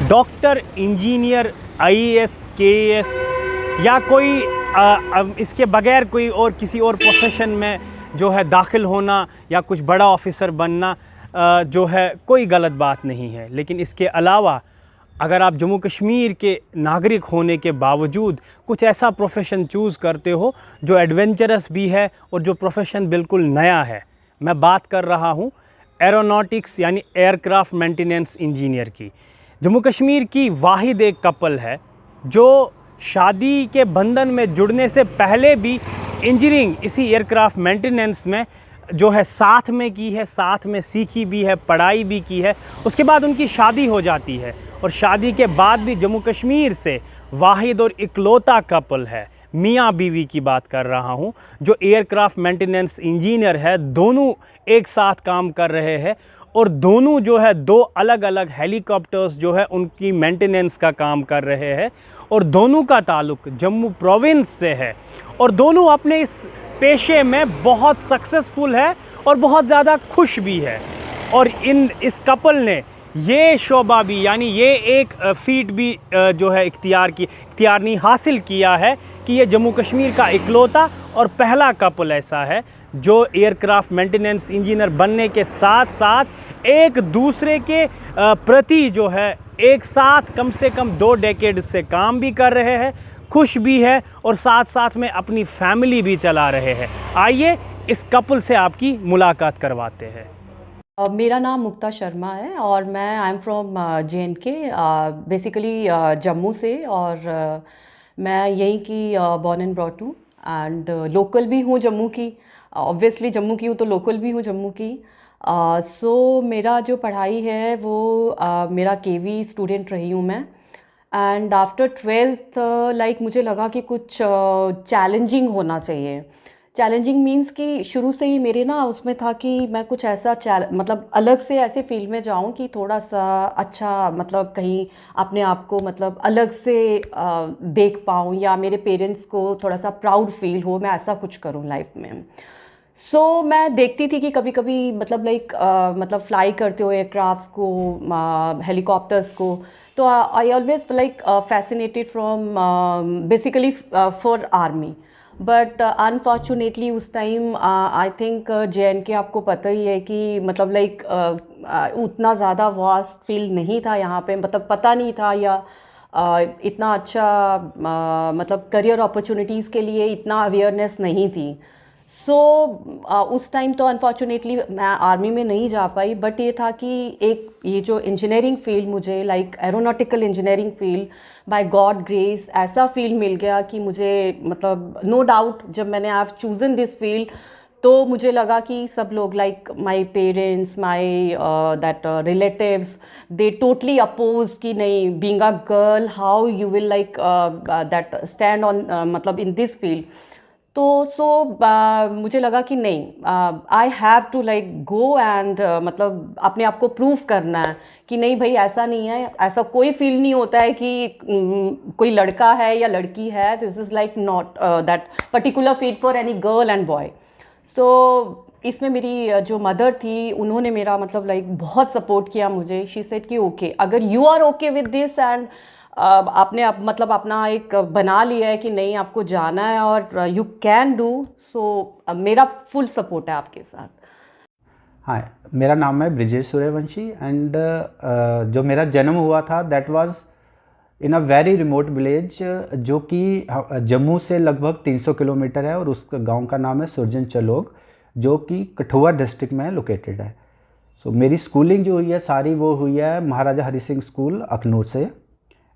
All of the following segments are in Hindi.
डॉक्टर, इंजीनियर, आईएएस, केएएस या कोई इसके बगैर कोई और किसी और प्रोफेशन में जो है दाखिल होना या कुछ बड़ा ऑफिसर बनना जो है कोई गलत बात नहीं है। लेकिन इसके अलावा अगर आप जम्मू कश्मीर के नागरिक होने के बावजूद कुछ ऐसा प्रोफेशन चूज़ करते हो जो एडवेंचरस भी है और जो प्रोफेशन बिल्कुल नया है, मैं बात कर रहा हूँ एरोनॉटिक्स यानी एयरक्राफ्ट मेंटेनेंस इंजीनियर की। जम्मू कश्मीर की वाहिद एक कपल है जो शादी के बंधन में जुड़ने से पहले भी इंजीनियरिंग इसी एयरक्राफ्ट मेंटेनेंस में जो है साथ में की है, साथ में सीखी भी है, पढ़ाई भी की है। उसके बाद उनकी शादी हो जाती है और शादी के बाद भी जम्मू कश्मीर से वाहिद और इकलौता कपल है, मियाँ बीवी की बात कर रहा हूँ, जो एयरक्राफ्ट मेंटेनेंस इंजीनियर है। दोनों एक साथ काम कर रहे हैं और दोनों जो है दो अलग अलग हेलीकॉप्टर्स जो है उनकी मेंटेनेंस का काम कर रहे हैं और दोनों का ताल्लुक़ जम्मू प्रोविंस से है और दोनों अपने इस पेशे में बहुत सक्सेसफुल है और बहुत ज़्यादा खुश भी है। और इस कपल ने ये शोबा भी यानी ये एक फ़ीट भी जो है इख्तियार नहीं हासिल किया है कि ये जम्मू कश्मीर का इकलौता और पहला कपल ऐसा है जो एयरक्राफ्ट मेंटेनेंस इंजीनियर बनने के साथ साथ एक दूसरे के प्रति जो है एक साथ कम से कम 2 डेकेड से काम भी कर रहे हैं, खुश भी है और साथ साथ में अपनी फैमिली भी चला रहे हैं। आइए इस कपल से आपकी मुलाकात करवाते हैं। मेरा नाम मुक्ता शर्मा है और मैं I am from JNK, basically Jammu से। और मैं यहीं की बॉर्न एंड ब्रॉट हूँ एंड लोकल भी हूँ जम्मू की। ऑब्वियसली जम्मू की हूँ तो लोकल भी हूँ जम्मू की। सो मेरा जो पढ़ाई है वो मेरा KV स्टूडेंट रही हूँ मैं। एंड आफ्टर 12th लाइक मुझे लगा कि कुछ चैलेंजिंग होना चाहिए। चैलेंजिंग मीन्स कि शुरू से ही मेरे ना उसमें था कि मैं कुछ ऐसा मतलब अलग से ऐसे फील्ड में जाऊं कि थोड़ा सा अच्छा मतलब कहीं अपने आप को मतलब अलग से देख पाऊं या मेरे पेरेंट्स को थोड़ा सा प्राउड फील हो, मैं ऐसा कुछ करूं लाइफ में। सो मैं देखती थी कि कभी कभी मतलब लाइक मतलब फ्लाई करते हो एयरक्राफ्ट्स को, हेलीकॉप्टर्स को, तो I always like fascinated from basically for army. But unfortunately उस टाइम आई थिंक JNK आपको पता ही है कि मतलब लाइक उतना ज़्यादा वास्ट फील्ड नहीं था यहाँ पे, मतलब पता नहीं था या इतना अच्छा मतलब करियर अपॉर्चुनिटीज़ के लिए इतना अवेयरनेस नहीं थी। सो उस टाइम तो अनफॉर्चुनेटली मैं आर्मी में नहीं जा पाई। बट ये था कि एक ये जो इंजीनियरिंग फील्ड मुझे like aeronautical engineering field by God grace ऐसा फील्ड मिल गया कि मुझे मतलब नो डाउट जब मैंने I have chosen this field तो मुझे लगा कि सब लोग like my parents, my that relatives, they totally oppose कि नहीं, being a girl how you will like that stand on मतलब इन दिस फील्ड। तो मुझे लगा कि नहीं, I have to like go and मतलब अपने आप को प्रूव करना है कि नहीं भाई ऐसा नहीं है, ऐसा कोई फील्ड नहीं होता है कि कोई लड़का है या लड़की है, this is like not that particular field for any girl and boy. So इसमें मेरी जो मदर थी उन्होंने मेरा मतलब लाइक बहुत सपोर्ट किया मुझे। शी सेड कि ओके अगर you are okay with this and आपने आप मतलब अपना एक बना लिया है कि नहीं आपको जाना है और यू कैन डू, सो मेरा फुल सपोर्ट है आपके साथ। हाँ, मेरा नाम है ब्रिजेश सूर्यवंशी एंड जो मेरा जन्म हुआ था that was in a very remote village जो कि जम्मू से लगभग 300 किलोमीटर है और उस गांव का नाम है सुरजन चलोग जो कि कठुआ डिस्ट्रिक्ट में लोकेटेड है। सो मेरी स्कूलिंग जो हुई है सारी वो हुई है महाराजा हरि सिंह स्कूल अखनूर से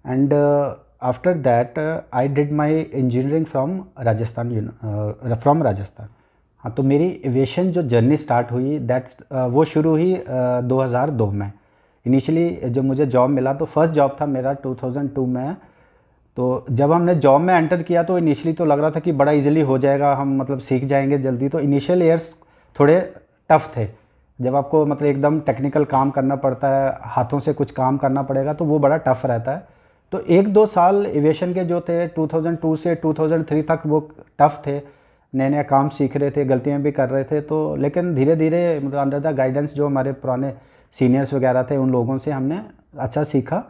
and after that I did my engineering from Rajasthan. हाँ, तो मेरी एविएशन जो जर्नी स्टार्ट हुई वो शुरू हुई 2002 में। इनिशियली जब मुझे जॉब मिला तो फर्स्ट जॉब था मेरा 2002 में। तो जब हमने जॉब में एंटर किया तो इनिशियली तो लग रहा था कि बड़ा इजीली हो जाएगा, हम मतलब सीख जाएंगे जल्दी। तो इनिशियल ईयर्स थोड़े टफ थे, जब आपको मतलब एकदम टेक्निकल काम करना पड़ता है, हाथों से कुछ काम करना पड़ेगा तो वो बड़ा टफ रहता है। तो 1-2 साल एविएशन के जो थे 2002 से 2003 तक वो टफ थे, नए नया काम सीख रहे थे, गलतियां भी कर रहे थे। तो लेकिन धीरे धीरे मतलब अंडर द गाइडेंस जो हमारे पुराने सीनियर्स वगैरह थे उन लोगों से हमने अच्छा सीखा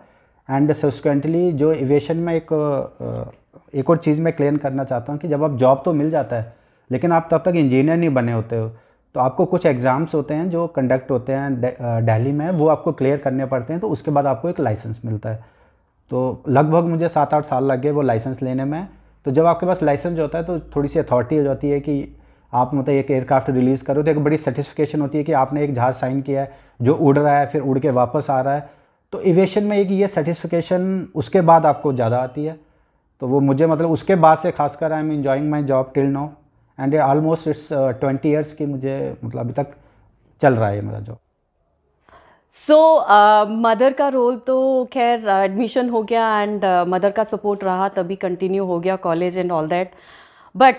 एंड सब्सिक्वेंटली जो एविएशन में एक और चीज़ मैं क्लियर करना चाहता हूँ कि जब आप जॉब तो मिल जाता है लेकिन आप तब तक इंजीनियर नहीं बने होते हो, तो आपको कुछ एग्ज़ाम्स होते हैं जो कंडक्ट होते हैं दिल्ली में, वो आपको क्लियर करने पड़ते हैं, तो उसके बाद आपको एक लाइसेंस मिलता है। तो लगभग मुझे 7-8 साल लग गए वो लाइसेंस लेने में। तो जब आपके पास लाइसेंस होता है तो थोड़ी सी अथॉरिटी हो जाती है कि आप मतलब एक एयरक्राफ्ट रिलीज़ करो, तो एक बड़ी सर्टिफिकेशन होती है कि आपने एक जहाज़ साइन किया है जो उड़ रहा है फिर उड़ के वापस आ रहा है। तो एविएशन में एक ये सर्टिफिकेशन उसके बाद आपको ज़्यादा आती है। तो वो मुझे मतलब उसके बाद से खासकर I am enjoying my job till now and almost it's 20 years की मुझे मतलब अभी तक चल रहा है मेरा जॉब। सो मदर का रोल तो खैर एडमिशन हो गया एंड मदर का सपोर्ट रहा तभी कंटिन्यू हो गया college and all that, but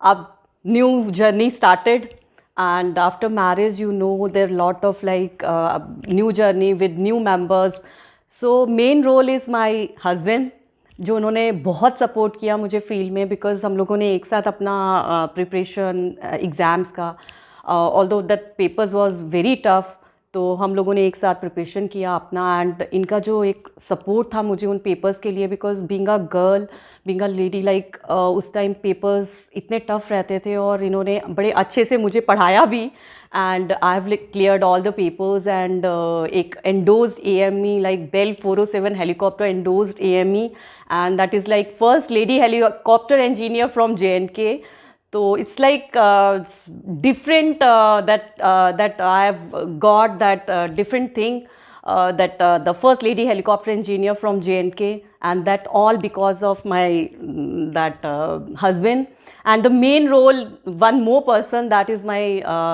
अब new journey started and after marriage you know there are lot of like new journey with new members. So main role is my husband जो उन्होंने बहुत सपोर्ट किया मुझे फील्ड में, बिकॉज हम लोगों ने एक साथ अपना प्रिपरेशन एग्ज़ाम्स का, although that papers was very tough, तो हम लोगों ने एक साथ प्रिपरेशन किया अपना, एंड इनका जो एक सपोर्ट था मुझे उन पेपर्स के लिए, because being a girl being a lady like उस टाइम पेपर्स इतने टफ रहते थे और इन्होंने बड़े अच्छे से मुझे पढ़ाया भी, and I have cleared all the papers and एक endorsed AME like Bell 407 helicopter endorsed AME, and that is like first lady helicopter engineer from JNK. So it's like different that I have got that different thing, that the first lady helicopter engineer from JNK, and that all because of my that husband. And the main role, one more person, that is my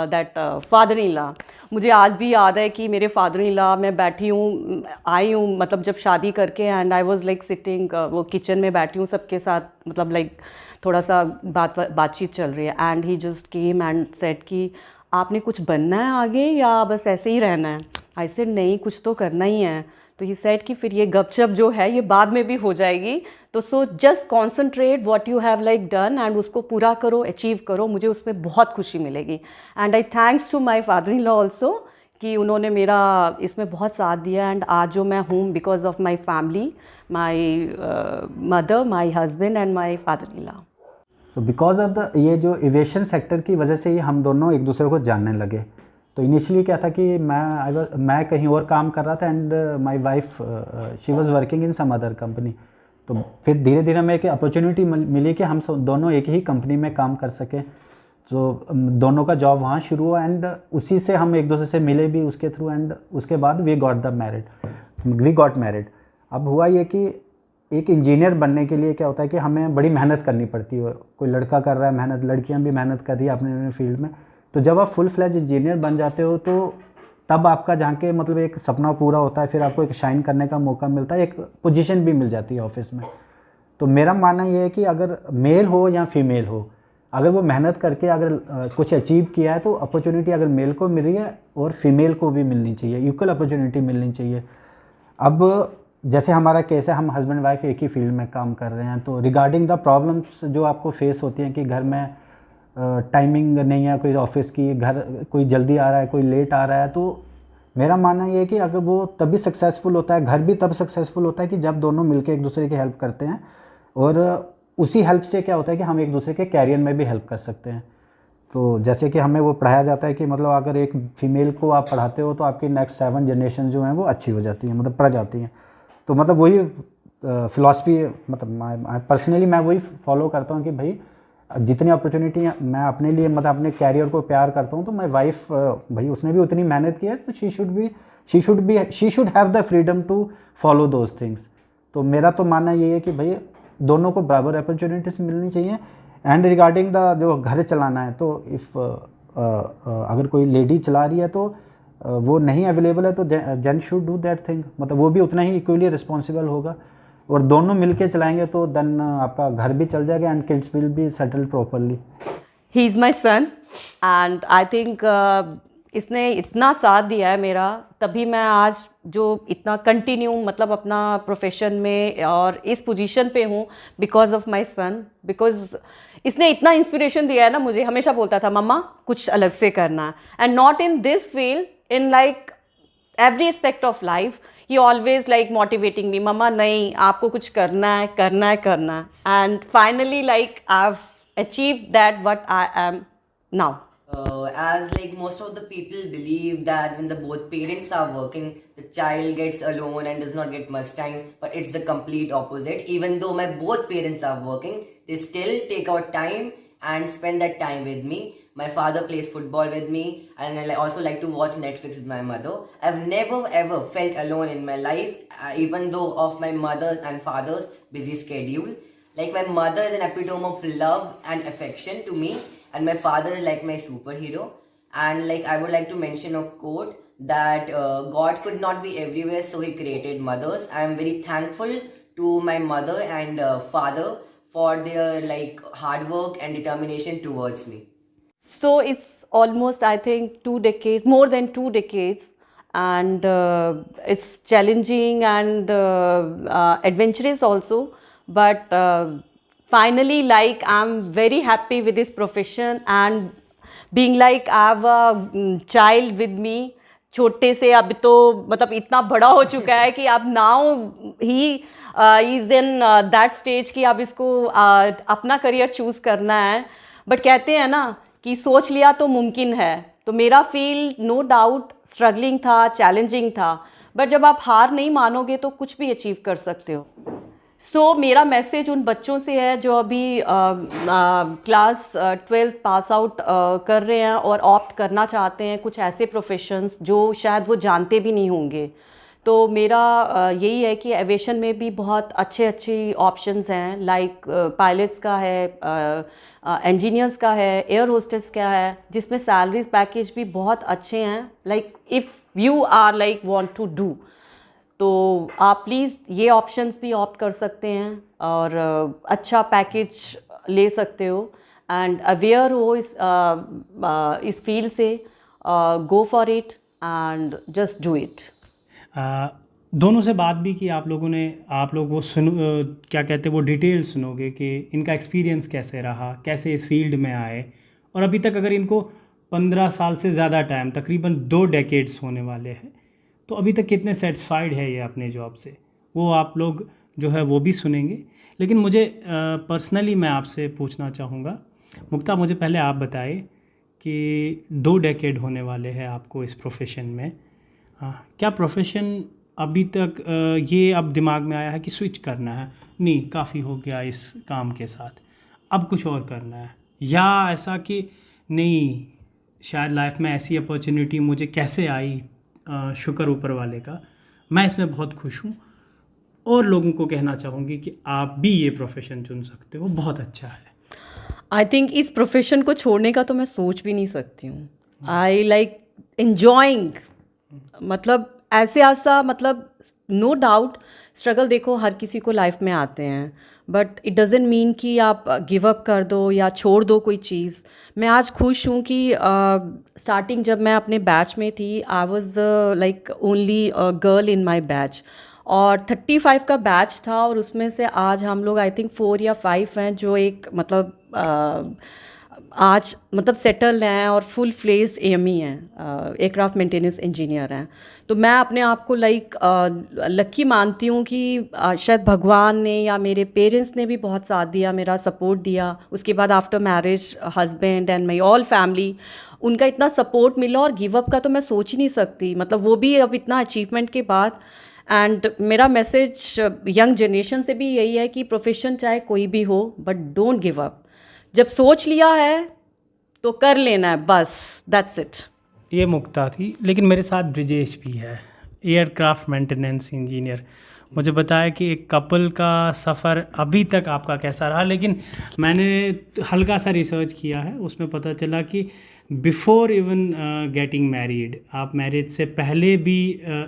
that father-in-law. मुझे आज भी याद है कि मेरे फादर-इन-लॉ, मैं बैठी हूँ, आई हूँ मतलब जब शादी करके, and I was like sitting, वो किचन में बैठी हूँ सबके साथ, मतलब लाइक थोड़ा सा बातचीत चल रही है, and he just came and said कि आपने कुछ बनना है आगे या बस ऐसे ही रहना है? आई सेड नहीं, कुछ तो करना ही है। तो ही सेड कि फिर ये गपशप जो है ये बाद में भी हो जाएगी, तो so just concentrate what you have like done and उसको पूरा करो, अचीव करो, मुझे उसमें बहुत खुशी मिलेगी। And I thanks to my father in law also कि उन्होंने मेरा इसमें बहुत साथ दिया, एंड आज जो मैं हूँ because of my family, my mother, my husband and my father in law. तो बिकॉज ऑफ द ये जो एविएशन सेक्टर की वजह से ही हम दोनों एक दूसरे को जानने लगे। तो इनिशियली क्या था कि मैं कहीं और काम कर रहा था and my wife she was working in some other company. तो फिर धीरे धीरे हमें एक अपॉर्चुनिटी मिली कि हम दोनों एक ही कंपनी में काम कर सकें। तो दोनों का जॉब वहाँ शुरू हुआ एंड उसी से हम एक दूसरे से मिले भी उसके थ्रू, एंड उसके बाद वी गॉट मैरिड। अब हुआ ये कि एक इंजीनियर बनने के लिए क्या होता है कि हमें बड़ी मेहनत करनी पड़ती है। कोई लड़का कर रहा है मेहनत, लड़कियां भी मेहनत कर रही है अपने फील्ड में। तो जब आप फुल फ्लैज इंजीनियर बन जाते हो तो तब आपका जहाँ के मतलब एक सपना पूरा होता है, फिर आपको एक शाइन करने का मौका मिलता है, एक पोजीशन भी मिल जाती है ऑफिस में। तो मेरा मानना ये है कि अगर मेल हो या फीमेल हो, अगर वो मेहनत करके अगर कुछ अचीव किया है तो अपॉर्चुनिटी अगर मेल को मिल रही है और फीमेल को भी मिलनी चाहिए, इक्वल अपॉर्चुनिटी मिलनी चाहिए। अब जैसे हमारा केस है, हम हस्बैंड वाइफ एक ही फील्ड में काम कर रहे हैं, तो रिगार्डिंग द प्रॉब्लम्स जो आपको फेस होती हैं कि घर में टाइमिंग नहीं है कोई ऑफिस की, घर कोई जल्दी आ रहा है कोई लेट आ रहा है, तो मेरा मानना ये है कि अगर वो तभी सक्सेसफुल होता है, घर भी तब सक्सेसफुल होता है कि जब दोनों मिलकर एक दूसरे की हेल्प करते हैं। और उसी हेल्प से क्या होता है कि हम एक दूसरे के कैरियर में भी हेल्प कर सकते हैं। तो जैसे कि हमें वो पढ़ाया जाता है कि मतलब अगर एक फीमेल को आप पढ़ाते हो तो आपकी नेक्स्ट 7 जनरेशन जो हैं वो अच्छी हो जाती हैं, मतलब पढ़ जाती हैं। तो मतलब वही फ़िलासफ़ी, मतलब पर्सनली मैं वही फॉलो करता हूँ कि भाई जितनी अपॉर्चुनिटी मैं अपने लिए मतलब अपने कैरियर को प्यार करता हूँ, तो माय वाइफ भाई उसने भी उतनी मेहनत की है, तो she should have the freedom to follow those things. तो मेरा तो मानना ये है कि भाई दोनों को बराबर अपॉर्चुनिटीज़ मिलनी चाहिए। एंड रिगार्डिंग द जो घर चलाना है, तो इफ़ अगर कोई लेडी चला रही है तो वो नहीं अवेलेबल है तो gent should do that thing, मतलब वो भी उतना ही इक्वली रिस्पॉन्सिबल होगा और दोनों मिलके चलाएंगे तो देन आपका घर भी चल जाएगा and kids will be settled properly. He is my son and I think इसने इतना साथ दिया है मेरा, तभी मैं आज जो इतना कंटिन्यू मतलब अपना प्रोफेशन में और इस पोजीशन पे हूँ because of my son. Because इसने इतना इंस्पिरेशन दिया है ना मुझे, हमेशा बोलता था मम्मा कुछ अलग से करना, and not in this field, in like every aspect of life ही ऑलवेज लाइक मोटिवेटिंग मी, मम्मा नहीं आपको कुछ करना है करना है करना है, and finally like I have achieved that what I am now. As like most of the people believe that when the both parents are working, the child gets alone and does not get much time, but it's the complete opposite. Even though my both parents are working, they still take out time and spend that time with me. My father plays football with me, and I also like to watch Netflix with my mother. I've never ever felt alone in my life, even though of my mother's and father's busy schedule. Like my mother is an epitome of love and affection to me, and my father is like my superhero. And like I would like to mention a quote that God could not be everywhere, so he created mothers. I am very thankful to my mother and father for their like hard work and determination towards me. So it's almost, I think, 2 decades, more than 2 decades, and it's challenging and adventurous also. But finally, like I'm very happy with this profession, and being like I have a child with me. छोटे से अब तो मतलब इतना बड़ा हो चुका है कि अब now he is in that stage कि अब इसको अपना करियर चूज़ करना है. बट कहते हैं ना कि सोच लिया तो मुमकिन है. तो मेरा फील्ड नो डाउट स्ट्रगलिंग था, चैलेंजिंग था, बट जब आप हार नहीं मानोगे तो कुछ भी अचीव कर सकते हो. सो मेरा मैसेज उन बच्चों से है जो अभी क्लास 12 पास आउट कर रहे हैं और ऑप्ट करना चाहते हैं कुछ ऐसे प्रोफेशंस जो शायद वो जानते भी नहीं होंगे. तो मेरा यही है कि एविएशन में भी बहुत अच्छी ऑप्शंस हैं. लाइक पायलट्स का है, इंजीनियर्स का है, एयर होस्टेस का है, जिसमें सैलरीज पैकेज भी बहुत अच्छे हैं. Like if you are like want to do, तो आप प्लीज़ ये ऑप्शंस भी ऑप्ट कर सकते हैं और अच्छा पैकेज ले सकते हो. एंड अवेयर हो इस फील्ड से, go for it and just do it. दोनों से बात भी की आप लोगों ने. आप लोग वो क्या कहते हैं वो डिटेल सुनोगे कि इनका एक्सपीरियंस कैसे रहा, कैसे इस फील्ड में आए, और अभी तक अगर इनको 15 साल से ज़्यादा टाइम, तकरीबन 2 डेकेड्स होने वाले हैं, तो अभी तक कितने सेटिस्फाइड है ये अपने जॉब से, वो आप लोग जो है वो भी सुनेंगे. लेकिन मुझे पर्सनली मैं आपसे पूछना चाहूँगा, मुक्ता मुझे पहले आप बताएं कि 2 डेकेड होने वाले हैं आपको इस प्रोफेशन में. क्या प्रोफेशन अभी तक ये अब दिमाग में आया है कि स्विच करना है, नहीं काफ़ी हो गया इस काम के साथ, अब कुछ और करना है, या ऐसा कि नहीं शायद लाइफ में ऐसी अपॉर्चुनिटी मुझे कैसे आई, शुक्र ऊपर वाले का, मैं इसमें बहुत खुश हूँ, और लोगों को कहना चाहूँगी कि आप भी ये प्रोफेशन चुन सकते हो, बहुत अच्छा है. आई थिंक इस प्रोफेशन को छोड़ने का तो मैं सोच भी नहीं सकती हूँ. आई लाइक एन्जॉइंग, मतलब ऐसा मतलब नो डाउट स्ट्रगल देखो हर किसी को लाइफ में आते हैं, बट इट डज़ंट मीन कि आप गिव अप कर दो या छोड़ दो कोई चीज़. मैं आज खुश हूँ कि स्टार्टिंग जब मैं अपने बैच में थी, I was like only girl in my batch, और 35 का बैच था, और उसमें से आज हम लोग आई थिंक 4 या 5 हैं जो एक मतलब आज मतलब सेटल्ड हैं और फुल फ्लेज्ड AME हैं, एयरक्राफ्ट मेंटेनेंस इंजीनियर हैं. तो मैं अपने आप को लाइक लकी मानती हूँ कि शायद भगवान ने या मेरे पेरेंट्स ने भी बहुत साथ दिया, मेरा सपोर्ट दिया. उसके बाद after marriage husband and my all family, उनका इतना सपोर्ट मिला, और गिव अप का तो मैं सोच ही नहीं सकती, मतलब वो भी अब इतना अचीवमेंट के बाद. एंड मेरा मैसेज यंग जनरेशन से भी यही है कि प्रोफेशन चाहे कोई भी हो, बट डोंट गिव अप. जब सोच लिया है तो कर लेना है, बस, दैट्स इट. ये मुक्ता थी, लेकिन मेरे साथ ब्रिजेश भी है, एयरक्राफ्ट मेंटेनेंस इंजीनियर. मुझे बताया कि एक कपल का सफ़र अभी तक आपका कैसा रहा, लेकिन मैंने हल्का सा रिसर्च किया है, उसमें पता चला कि बिफोर इवन गेटिंग मैरिड, आप मैरिज से पहले भी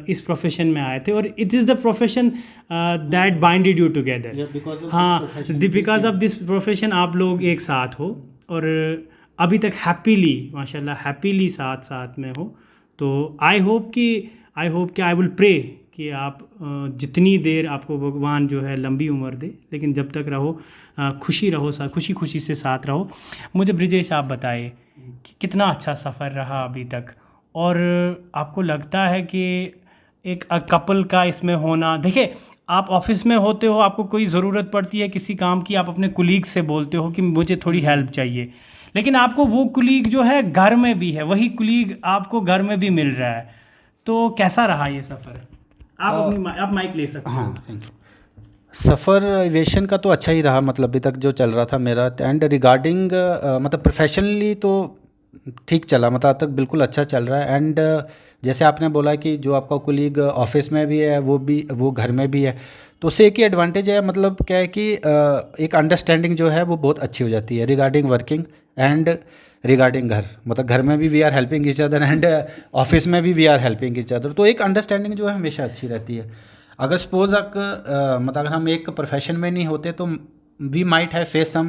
इस प्रोफेशन में आए थे, और it is the profession that binded you together. हाँ, बिकॉज ऑफ दिस प्रोफेशन आप लोग एक साथ हो, और अभी तक हैप्पीली माशाल्लाह हैप्पीली साथ में हो. तो आई होप कि आई विल प्रे कि आप जितनी देर आपको भगवान जो है लंबी उम्र दे, लेकिन जब तक रहो खुशी रहो, खुशी से साथ रहो. मुझे ब्रिजेश आप बताइए कि कितना अच्छा सफ़र रहा अभी तक, और आपको लगता है कि एक कपल का इसमें होना। देखिए आप ऑफिस में होते हो, आपको कोई ज़रूरत पड़ती है किसी काम की, आप अपने कुलीग से बोलते हो कि मुझे थोड़ी हेल्प चाहिए, लेकिन आपको वो कुलीग जो है घर में भी है, वही कुलीग आपको घर में भी मिल रहा है। तो कैसा रहा ये सफ़र? आप माइक ले सकते हो। हाँ, थैंक यू। सफ़र एविएशन का तो अच्छा ही रहा, मतलब अभी तक जो चल रहा था मेरा। एंड रिगार्डिंग मतलब प्रोफेशनली तो ठीक चला, मतलब अब तक बिल्कुल अच्छा चल रहा है। एंड जैसे आपने बोला कि जो आपका कोलीग ऑफिस में भी है वो घर में भी है, तो उससे एक ही एडवांटेज है, मतलब क्या है कि एक अंडरस्टैंडिंग जो है वो बहुत अच्छी हो जाती है रिगार्डिंग वर्किंग एंड रिगार्डिंग घर। मतलब घर में भी we are helping each other and office में भी we are helping each other, तो एक अंडरस्टैंडिंग जो है हमेशा अच्छी रहती है। अगर सपोज मतलब अगर हम एक प्रोफेशन में नहीं होते तो we might have face some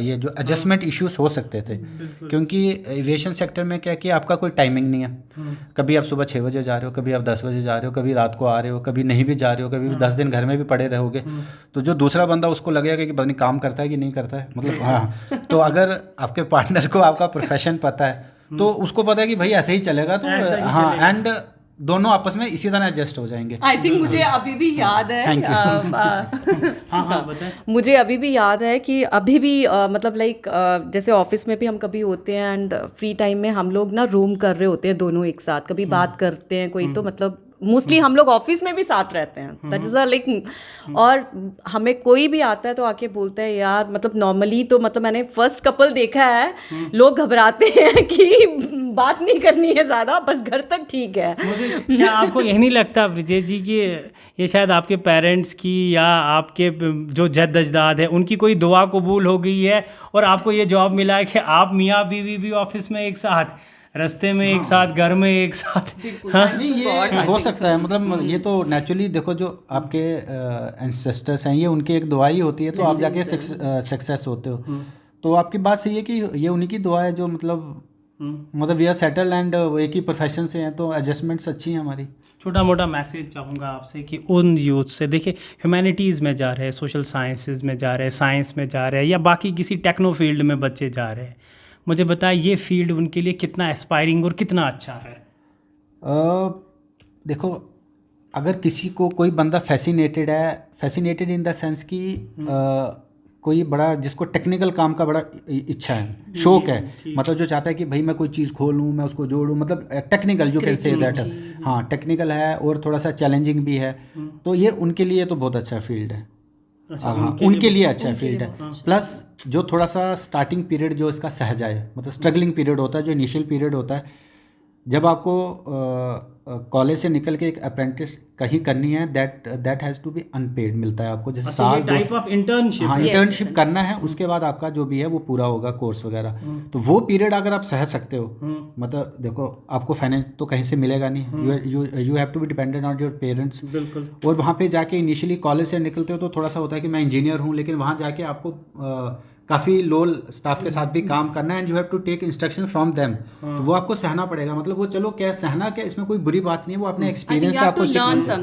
ये जो एडजस्टमेंट इश्यूज हो सकते थे, क्योंकि एविएशन सेक्टर में क्या है कि आपका कोई टाइमिंग नहीं है। कभी आप सुबह 6 बजे जा रहे हो, कभी आप 10 बजे जा रहे हो, कभी रात को आ रहे हो, कभी नहीं भी जा रहे हो, कभी 10 दिन घर में भी पड़े रहोगे। तो जो दूसरा बंदा उसको लगेगा कि पता नहीं काम करता है कि नहीं करता है, मतलब हाँ। तो अगर आपके पार्टनर को आपका प्रोफेशन पता है तो उसको पता है कि भाई ऐसे ही चलेगा, तो हाँ, एंड दोनों आपस में इसी तरह एडजस्ट हो जाएंगे। आई थिंक मुझे अभी भी याद है हाँ बताएं। मुझे अभी भी याद है कि अभी भी मतलब लाइक जैसे ऑफिस में भी हम कभी होते हैं एंड फ्री टाइम में हम लोग ना रूम कर रहे होते हैं दोनों एक साथ, कभी बात करते हैं कोई, तो मतलब मोस्टली हम लोग ऑफिस में भी साथ रहते हैं, दैट इज लाइक। और हमें कोई भी आता है तो आके बोलता है यार, मतलब नॉर्मली तो मतलब मैंने फर्स्ट कपल देखा है, लोग घबराते हैं कि बात नहीं करनी है ज़्यादा, बस घर तक ठीक है। क्या आपको यही नहीं लगता ब्रिजेश जी कि ये शायद आपके पेरेंट्स की या आपके जो जद्द अजदाद है उनकी कोई दुआ कबूल हो गई है और आपको ये जॉब मिला है कि आप मियाँ बीवी भी ऑफिस में एक साथ, रास्ते में एक साथ, घर में एक साथ? हाँ जी, ये हो सकता है। मतलब ये तो नेचुरली देखो, जो आपके एंसेस्टर्स हैं ये उनकी एक दुआ ही होती है, तो आप जाके सक्सेस होते हो। तो आपकी बात सही है कि ये उन्हीं की दुआ है जो मतलब वी आर सेटल एंड एक ही प्रोफेशन से हैं, तो एडजस्टमेंट्स अच्छी हैं हमारी। छोटा मोटा मैसेज चाहूँगा आपसे कि उन यूथ से, देखिए ह्यूमैनिटीज़ में जा रहे हैं, सोशल साइंसेज में जा रहे हैं, साइंस में जा रहे हैं, या बाकी किसी टेक्नो फील्ड में बच्चे जा रहे हैं, मुझे बताएं ये फील्ड उनके लिए कितना एस्पायरिंग और कितना अच्छा है? देखो, अगर किसी को कोई बंदा फैसिनेटेड इन द सेंस कि कोई बड़ा जिसको टेक्निकल काम का बड़ा इच्छा है, शौक है, मतलब जो चाहता है कि भाई मैं कोई चीज़ खोलूँ, मैं उसको जोड़ूँ, मतलब टेक्निकल जो कैन से दैट, हाँ टेक्निकल है और थोड़ा सा चैलेंजिंग भी है, तो ये उनके लिए तो बहुत अच्छा फील्ड है। हाँ, उनके लिए अच्छा फील्ड है। प्लस जो थोड़ा सा स्टार्टिंग पीरियड जो इसका सहज है, मतलब स्ट्रगलिंग पीरियड होता है, जो इनिशियल पीरियड होता है, जब आपको कॉलेज से निकल के एक अप्रेंटिस कहीं करनी है, that has to be unpaid, मिलता है आपको जैसे साल टाइप ऑफ इंटर्नशिप। हाँ, इंटर्नशिप करना है, उसके बाद आपका जो भी है वो पूरा होगा कोर्स वगैरह। तो वो पीरियड अगर आप सह सकते हो, मतलब देखो आपको फाइनेंस तो कहीं से मिलेगा नहीं, you have to be dependent on your parents. बिल्कुल। और वहाँ पे जाके इनिशियली कॉलेज से निकलते हो तो थोड़ा सा होता है कि मैं इंजीनियर हूँ, लेकिन वहाँ जाके आपको काफ़ी लो स्टाफ के साथ भी काम करना है, and you have to take instruction from them, तो वो आपको सहना पड़ेगा। मतलब वो चलो क्या सहना, क्या इसमें कोई बुरी बात नहीं है, वो अपने एक्सपीरियंस से आपको सीखना।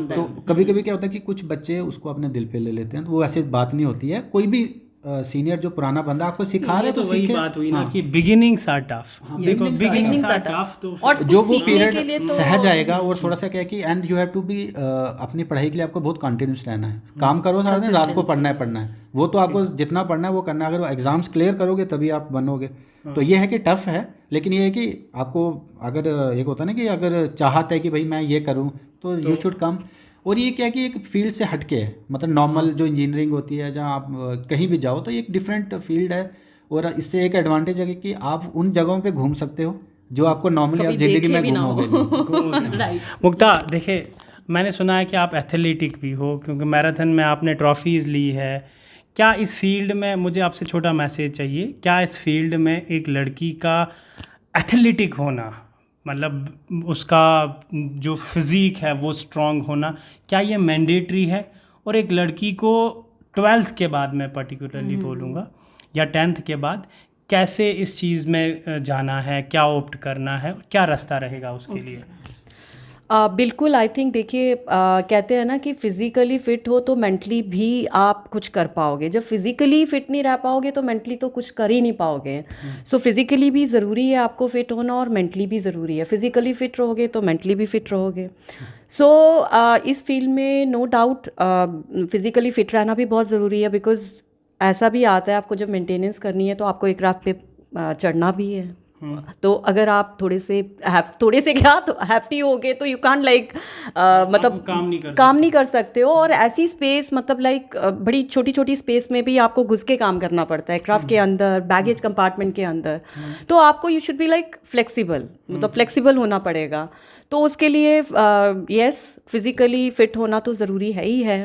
तो कभी कभी क्या होता है कि कुछ बच्चे उसको अपने दिल पे ले लेते हैं, तो वो ऐसी बात नहीं होती है। कोई भी सीनियर जो पुराना बंदा आपको सिखा रहा है तो सीखे। बात हुई ना कि बिगिनिंग्स आर टफ। देखो बिगिनिंग्स आर टफ, तो और जो वो पीरियड सहज आएगा, और थोड़ा सा क्या है कि and you have to be अपनी पढ़ाई के लिए आपको बहुत कंटिन्यूस रहना है, काम करो सारा दिन, रात को पढ़ना है, वो तो आपको जितना पढ़ना है वो करना है। अगर एग्जाम्स क्लियर करोगे तभी आप बनोगे। तो ये है कि टफ है, लेकिन ये है कि आपको अगर एक होता है ना कि अगर चाहत है कि भाई मैं ये करूँ तो यू शुड कम। और ये क्या है कि एक फील्ड से हटके है, मतलब नॉर्मल जो इंजीनियरिंग होती है जहाँ आप कहीं भी जाओ तो एक डिफरेंट फील्ड है, और इससे एक एडवांटेज है कि आप उन जगहों पे घूम सकते हो जो आपको नॉर्मली आप जिंदगी में घूमोगे। मुक्ता, देखिए मैंने सुना है कि आप एथलेटिक भी हो, क्योंकि मैराथन में आपने ट्रॉफीज़ ली है। क्या इस फील्ड में, मुझे आपसे छोटा मैसेज चाहिए, क्या इस फील्ड में एक लड़की का एथलेटिक होना, मतलब उसका जो फिज़ीक है वो स्ट्रॉन्ग होना, क्या ये मैंडेटरी है? और एक लड़की को 12th के बाद, मैं पर्टिकुलरली बोलूँगा, या 10th के बाद कैसे इस चीज़ में जाना है, क्या ऑप्ट करना है, क्या रास्ता रहेगा उसके लिए? बिल्कुल, आई थिंक देखिए, कहते हैं ना कि फिज़िकली फ़िट हो तो मेंटली भी आप कुछ कर पाओगे। जब फिज़िकली फ़िट नहीं रह पाओगे तो मेंटली तो कुछ कर ही नहीं पाओगे। सो फिज़िकली भी ज़रूरी है आपको फ़िट होना और मेंटली भी ज़रूरी है। फिज़िकली फ़िट रहोगे तो मेंटली भी फ़िट रहोगे। सो इस फील्ड में नो डाउट फिज़िकली फ़िट रहना भी बहुत ज़रूरी है, बिकॉज़ ऐसा भी आता है आपको जब मेंटेनेंस करनी है तो आपको एक रात पे चढ़ना भी है। तो अगर आप थोड़े से क्या तो हैफ्टी हो गए तो यू कांट लाइक मतलब काम नहीं कर सकते हो। और ऐसी स्पेस मतलब लाइक बड़ी छोटी छोटी स्पेस में भी आपको घुस के काम करना पड़ता है, क्राफ्ट के अंदर, बैगेज कंपार्टमेंट के अंदर। तो आपको you should be like flexible, मतलब फ्लेक्सिबल होना पड़ेगा। तो उसके लिए यस, फिज़िकली फ़िट होना तो ज़रूरी है ही है,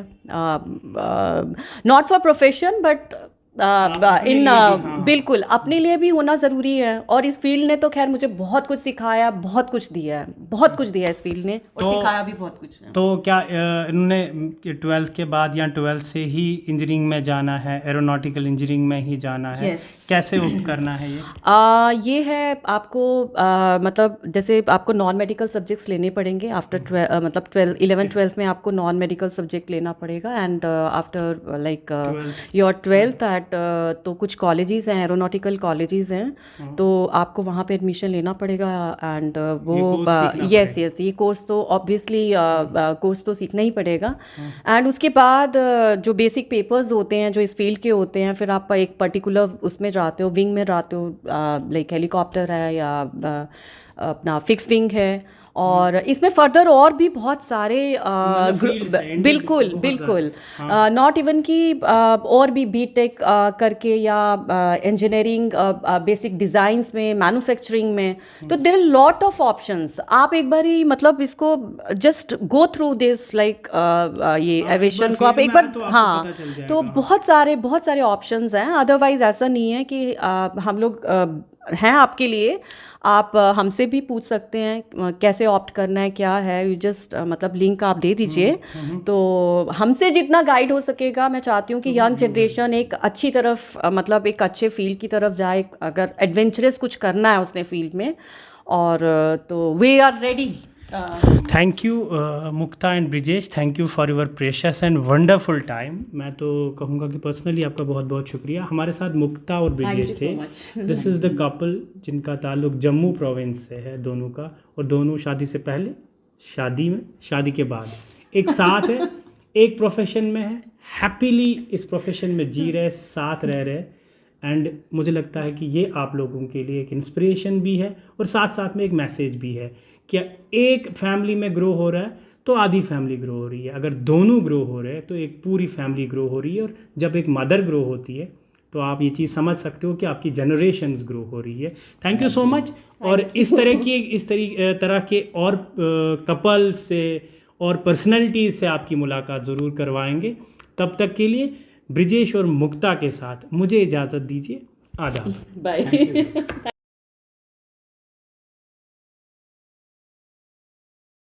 नॉट फॉर प्रोफेशन बट बिल्कुल अपने लिए भी होना ज़रूरी है। और इस फील्ड ने तो खैर मुझे बहुत कुछ सिखाया, बहुत कुछ दिया है, बहुत कुछ दिया है इस फील्ड ने, और सिखाया भी बहुत कुछ है। तो क्या इन्होंने 12th के बाद या 12th से ही इंजीनियरिंग में जाना है, एरोनॉटिकल इंजीनियरिंग में ही जाना है? Yes. कैसे करना है ये? ये है आपको मतलब जैसे आपको नॉन मेडिकल सब्जेक्ट्स लेने पड़ेंगे आफ्टर मतलब 11th-12th में आपको नॉन मेडिकल सब्जेक्ट लेना पड़ेगा। And after like your 12th तो कुछ कॉलेजेस हैं, एरोनॉटिकल कॉलेजेस हैं, तो आपको वहाँ पे एडमिशन लेना पड़ेगा। एंड वो यस ये कोर्स तो ऑब्वियसली कोर्स तो सीखना ही पड़ेगा। एंड उसके बाद जो बेसिक पेपर्स होते हैं जो इस फील्ड के होते हैं, फिर आप एक पर्टिकुलर उसमें जाते हो, विंग में जाते हो, लाइक हेलीकॉप्टर है या अपना फिक्स विंग है। और इसमें फर्दर और भी बहुत सारे बिल्कुल नॉट इवन कि और भी बीटेक करके या इंजीनियरिंग बेसिक डिज़ाइंस में, मैन्युफैक्चरिंग में, तो there are lot of options. आप एक बार ही मतलब इसको just go through this like ये एविएशन को आप एक बार, हाँ, तो बहुत सारे ऑप्शंस हैं। अदरवाइज ऐसा नहीं है कि हम लोग हैं आपके लिए। आप हमसे भी पूछ सकते हैं कैसे ऑप्ट करना है, क्या है, यू जस्ट मतलब लिंक आप दे दीजिए। तो हमसे जितना गाइड हो सकेगा, मैं चाहती हूँ कि यंग जनरेशन एक अच्छी तरफ मतलब एक अच्छे फील्ड की तरफ जाए, अगर एडवेंचरस कुछ करना है उसने फील्ड में, और तो we are ready. Thank you Mukta and Brijesh, thank you for your precious and wonderful time. मैं तो कहूँगा कि पर्सनली आपका बहुत बहुत शुक्रिया। हमारे साथ मुक्ता और ब्रिजेश थे। दिस इज़ द कपल जिनका ताल्लुक जम्मू प्रोविंस से है, दोनों का, और दोनों शादी से पहले, शादी में, शादी के बाद एक साथ है, एक प्रोफेशन में है, हैप्पीली इस प्रोफेशन में जी रहे, साथ रह रहे। एंड मुझे लगता है कि ये आप लोगों के लिए एक इंस्पिरेशन भी है और साथ साथ में एक मैसेज भी है। क्या एक फैमिली में ग्रो हो रहा है तो आधी फैमिली ग्रो हो रही है, अगर दोनों ग्रो हो रहे हैं तो एक पूरी फैमिली ग्रो हो रही है। और जब एक मदर ग्रो होती है तो आप ये चीज़ समझ सकते हो कि आपकी जनरेशन्स ग्रो हो रही है। Thank you so much. और इस तरह के और कपल्स से और पर्सनैलिटीज़ से आपकी मुलाकात ज़रूर करवाएंगे। तब तक के लिए ब्रिजेश और मुक्ता के साथ मुझे इजाज़त दीजिए। आदाब। बाय।